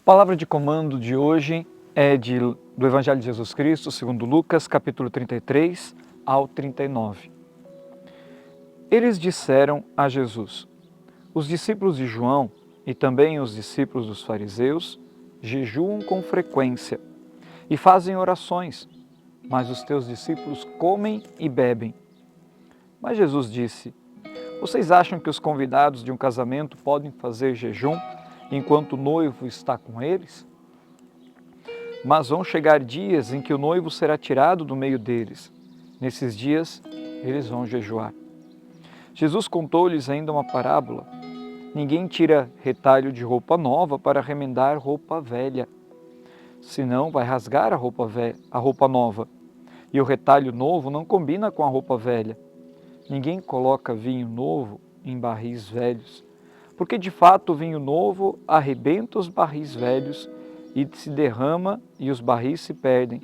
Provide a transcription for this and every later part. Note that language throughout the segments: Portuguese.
palavra de comando de hoje é do Evangelho de Jesus Cristo, segundo Lucas, capítulo 33 ao 39. Eles disseram a Jesus: os discípulos de João e também os discípulos dos fariseus jejuam com frequência e fazem orações, mas os teus discípulos comem e bebem. Mas Jesus disse: vocês acham que os convidados de um casamento podem fazer jejum enquanto o noivo está com eles? Mas vão chegar dias em que o noivo será tirado do meio deles. Nesses dias, eles vão jejuar. Jesus contou-lhes ainda uma parábola. Ninguém tira retalho de roupa nova para remendar roupa velha. Senão vai rasgar a roupa nova. E o retalho novo não combina com a roupa velha. Ninguém coloca vinho novo em barris velhos, porque de fato o vinho novo arrebenta os barris velhos e se derrama e os barris se perdem.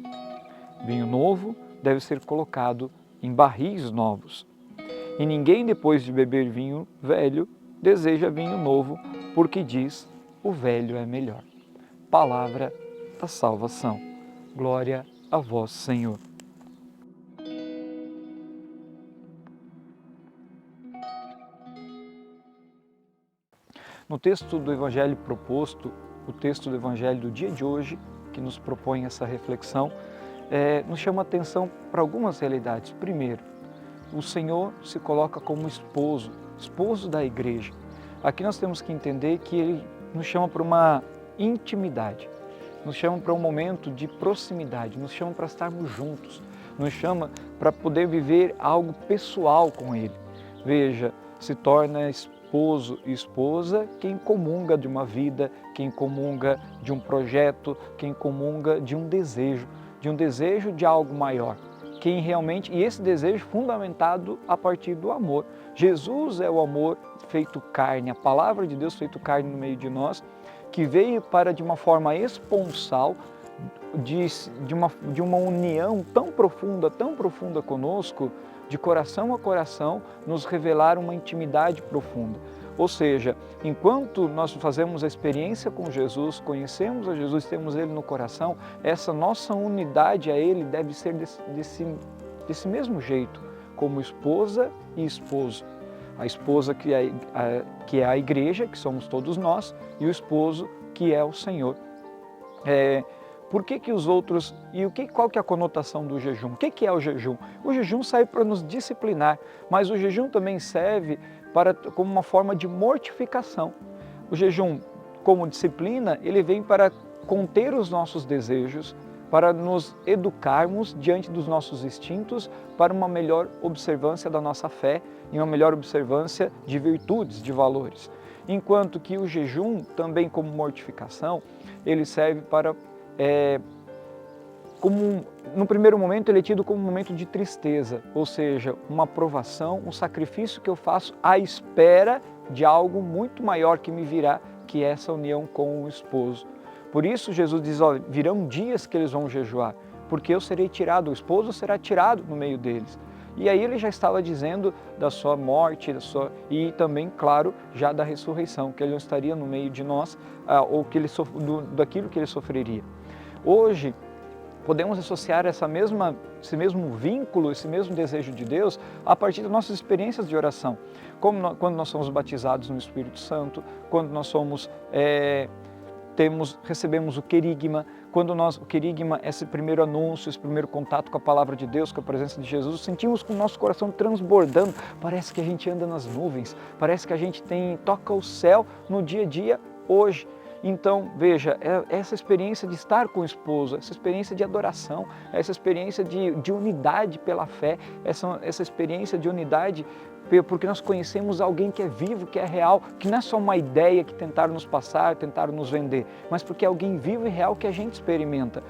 Vinho novo deve ser colocado em barris novos. E ninguém, depois de beber vinho velho, deseja vinho novo, porque diz: o velho é melhor. Palavra da salvação. Glória a vós, Senhor. No texto do Evangelho proposto, o texto do Evangelho do dia de hoje, que nos propõe essa reflexão, nos chama a atenção para algumas realidades. Primeiro, o Senhor se coloca como esposo da igreja. Aqui nós temos que entender que Ele nos chama para uma intimidade, nos chama para um momento de proximidade, nos chama para estarmos juntos, nos chama para poder viver algo pessoal com Ele. Veja, se torna esposo e esposa quem comunga de uma vida, quem comunga de um projeto, quem comunga de um desejo de algo maior. Quem realmente, e esse desejo fundamentado a partir do amor. Jesus é o amor feito carne, a palavra de Deus feito carne no meio de nós, que veio para, de uma forma esponsal, de uma união tão profunda conosco, de coração a coração, nos revelar uma intimidade profunda. Ou seja, enquanto nós fazemos a experiência com Jesus, conhecemos a Jesus, temos Ele no coração, essa nossa unidade a Ele deve ser desse mesmo jeito, como esposa e esposo. A esposa que é a igreja, que somos todos nós, e o esposo que é o Senhor. Por que os outros, qual que é a conotação do jejum? O que é o jejum? O jejum serve para nos disciplinar, mas o jejum também serve como uma forma de mortificação. O jejum, como disciplina, ele vem para conter os nossos desejos, para nos educarmos diante dos nossos instintos, para uma melhor observância da nossa fé e uma melhor observância de virtudes, de valores. Enquanto que o jejum, também como mortificação, ele serve para no primeiro momento ele é tido como um momento de tristeza, ou seja, uma provação, um sacrifício que eu faço à espera de algo muito maior que me virá, que é essa união com o esposo. Por isso Jesus diz, virão dias que eles vão jejuar, porque eu serei tirado, o esposo será tirado no meio deles. E aí ele já estava dizendo da sua morte, e também, claro, já da ressurreição, que ele não estaria no meio de nós, ou daquilo que ele sofreria. Hoje, podemos associar esse mesmo vínculo, esse mesmo desejo de Deus a partir das nossas experiências de oração. Quando nós somos batizados no Espírito Santo, quando nós recebemos o querigma, o querigma é esse primeiro anúncio, esse primeiro contato com a palavra de Deus, com a presença de Jesus, sentimos com o nosso coração transbordando, parece que a gente anda nas nuvens, parece que a gente toca o céu no dia a dia hoje. Então, veja, essa experiência de estar com o esposo, essa experiência de adoração, essa experiência de unidade pela fé, essa experiência de unidade porque nós conhecemos alguém que é vivo, que é real, que não é só uma ideia que tentaram nos passar, tentaram nos vender, mas porque é alguém vivo e real que a gente experimenta.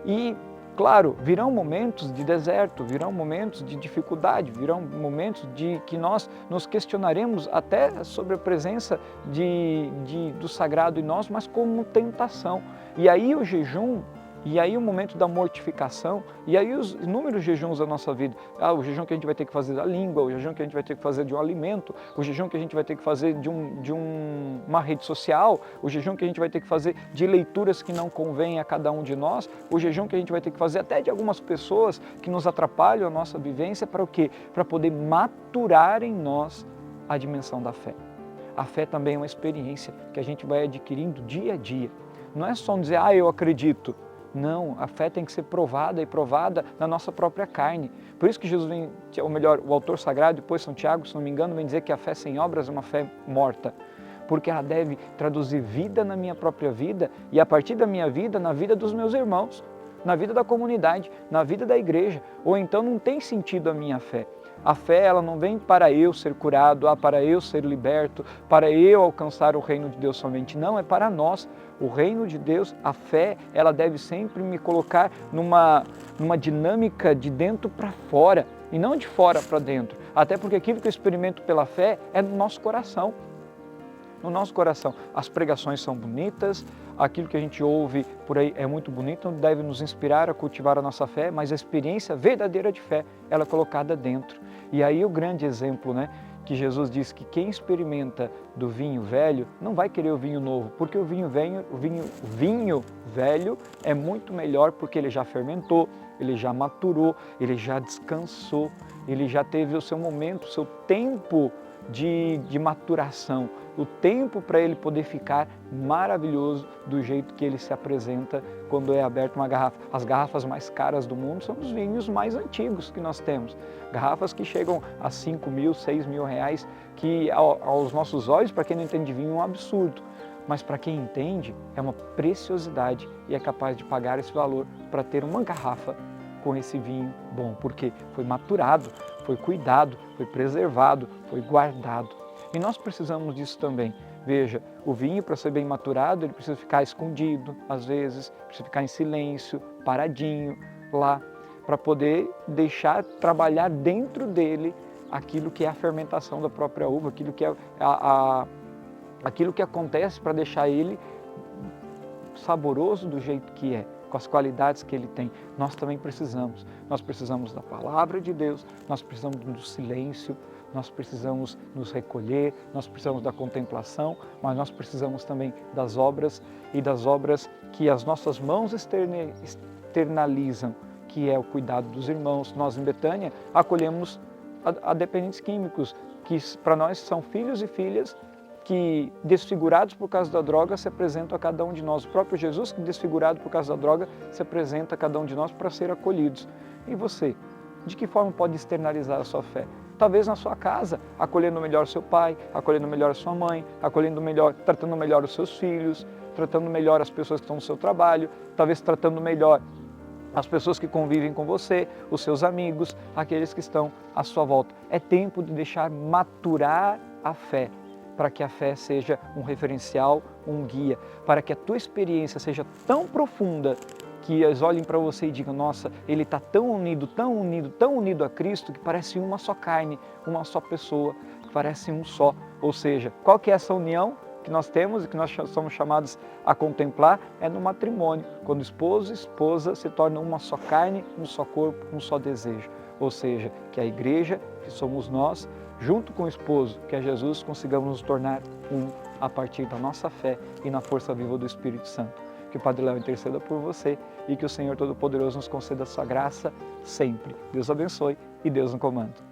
E, claro, virão momentos de deserto, virão momentos de dificuldade, virão momentos que nós nos questionaremos até sobre a presença do sagrado em nós, mas como tentação. E aí o jejum E aí o momento da mortificação, e aí os inúmeros jejuns da nossa vida. O jejum que a gente vai ter que fazer da língua, o jejum que a gente vai ter que fazer de um alimento, o jejum que a gente vai ter que fazer de uma rede social, o jejum que a gente vai ter que fazer de leituras que não convêm a cada um de nós, o jejum que a gente vai ter que fazer até de algumas pessoas que nos atrapalham a nossa vivência, para o quê? Para poder maturar em nós a dimensão da fé. A fé também é uma experiência que a gente vai adquirindo dia a dia. Não é só dizer, eu acredito. Não, a fé tem que ser provada e provada na nossa própria carne. Por isso que Jesus vem, ou melhor, o autor sagrado, depois São Tiago, se não me engano, vem dizer que a fé sem obras é uma fé morta. Porque ela deve traduzir vida na minha própria vida e a partir da minha vida, na vida dos meus irmãos, na vida da comunidade, na vida da igreja. Ou então não tem sentido a minha fé. A fé, ela não vem para eu ser curado, para eu ser liberto, para eu alcançar o reino de Deus somente. Não, é para nós. O reino de Deus, a fé, ela deve sempre me colocar numa dinâmica de dentro para fora e não de fora para dentro. Até porque aquilo que eu experimento pela fé é no nosso coração. No nosso coração. As pregações são bonitas, aquilo que a gente ouve por aí é muito bonito, deve nos inspirar a cultivar a nossa fé, mas a experiência verdadeira de fé, ela é colocada dentro. E aí o grande exemplo, que Jesus diz que quem experimenta do vinho velho não vai querer o vinho novo, porque o vinho velho é muito melhor porque ele já fermentou, ele já maturou, ele já descansou, ele já teve o seu momento, o seu tempo de maturação, o tempo para ele poder ficar maravilhoso do jeito que ele se apresenta quando é aberto uma garrafa. As garrafas mais caras do mundo são os vinhos mais antigos que nós temos. Garrafas que chegam a 5 mil, 6 mil reais, que aos nossos olhos, para quem não entende de vinho, é um absurdo. Mas para quem entende, é uma preciosidade e é capaz de pagar esse valor para ter uma garrafa com esse vinho bom, porque foi maturado, foi cuidado, foi preservado, foi guardado. E nós precisamos disso também. Veja, o vinho, para ser bem maturado, ele precisa ficar escondido, às vezes, precisa ficar em silêncio, paradinho lá, para poder deixar trabalhar dentro dele aquilo que é a fermentação da própria uva, aquilo que é aquilo que acontece para deixar ele saboroso do jeito que é, com as qualidades que ele tem. Nós também precisamos. Nós precisamos da palavra de Deus, nós precisamos do silêncio, nós precisamos nos recolher, nós precisamos da contemplação, mas nós precisamos também das obras e das obras que as nossas mãos externalizam, que é o cuidado dos irmãos. Nós em Betânia acolhemos a dependentes químicos, que para nós são filhos e filhas que, desfigurados por causa da droga, se apresentam a cada um de nós. O próprio Jesus, que desfigurado por causa da droga, se apresenta a cada um de nós para ser acolhidos. E você? De que forma pode externalizar a sua fé? Talvez na sua casa, acolhendo melhor o seu pai, acolhendo melhor a sua mãe, acolhendo melhor, tratando melhor os seus filhos, tratando melhor as pessoas que estão no seu trabalho, talvez tratando melhor as pessoas que convivem com você, os seus amigos, aqueles que estão à sua volta. É tempo de deixar maturar a fé, para que a fé seja um referencial, um guia, para que a tua experiência seja tão profunda que eles olhem para você e digam, nossa, ele está tão unido, tão unido, tão unido a Cristo, que parece uma só carne, uma só pessoa, que parece um só. Ou seja, qual que é essa união que nós temos e que nós somos chamados a contemplar? É no matrimônio, quando esposo e esposa se tornam uma só carne, um só corpo, um só desejo. Ou seja, que a igreja, que somos nós, junto com o esposo, que é Jesus, consigamos nos tornar um a partir da nossa fé e na força viva do Espírito Santo. Que o Padre Léo interceda por você e que o Senhor Todo-Poderoso nos conceda a sua graça sempre. Deus abençoe e Deus no comando.